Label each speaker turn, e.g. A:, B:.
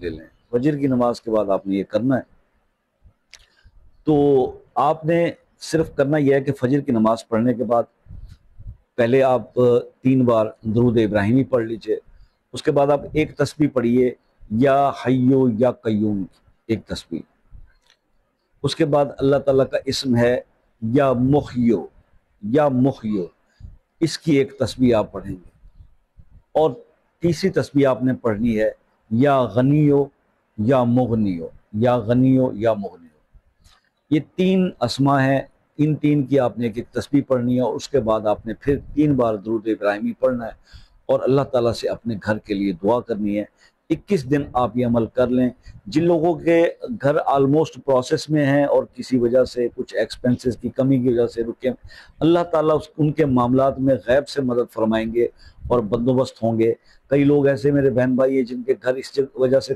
A: لے لیں، فجر کی نماز کے بعد آپ نے یہ کرنا ہے۔ تو آپ نے صرف کرنا یہ ہے کہ فجر کی نماز پڑھنے کے بعد پہلے آپ 3 بار درود ابراہیمی پڑھ لیجئے، اس کے بعد آپ ایک تسبیح پڑھیے یا حیو یا قیوم، ایک تسبیح۔ اس کے بعد اللہ تعالیٰ کا اسم ہے یا محیو، یا محیو، اس کی ایک تسبیح آپ پڑھیں گے، اور تیسری تسبیح آپ نے پڑھنی ہے یا غنیو یا مغنیو، یا غنیو یا مغنیو۔ یہ 3 اسما ہیں، ان 3 کی آپ نے ایک ایک تسبیح پڑھنی ہے، اور اس کے بعد آپ نے پھر 3 بار درود ابراہیمی پڑھنا ہے، اور اللہ تعالیٰ سے اپنے گھر کے لیے دعا کرنی ہے۔ 21 دن آپ یہ عمل کر لیں۔ جن لوگوں کے گھر آلموسٹ پروسیس میں ہیں اور کسی وجہ سے کچھ ایکسپنسز کی کمی کی وجہ سے رکے، اللہ تعالیٰ ان کے معاملات میں غیب سے مدد فرمائیں گے اور بندوبست ہوں گے۔ کئی لوگ ایسے میرے بہن بھائی ہیں جن کے گھر اس وجہ سے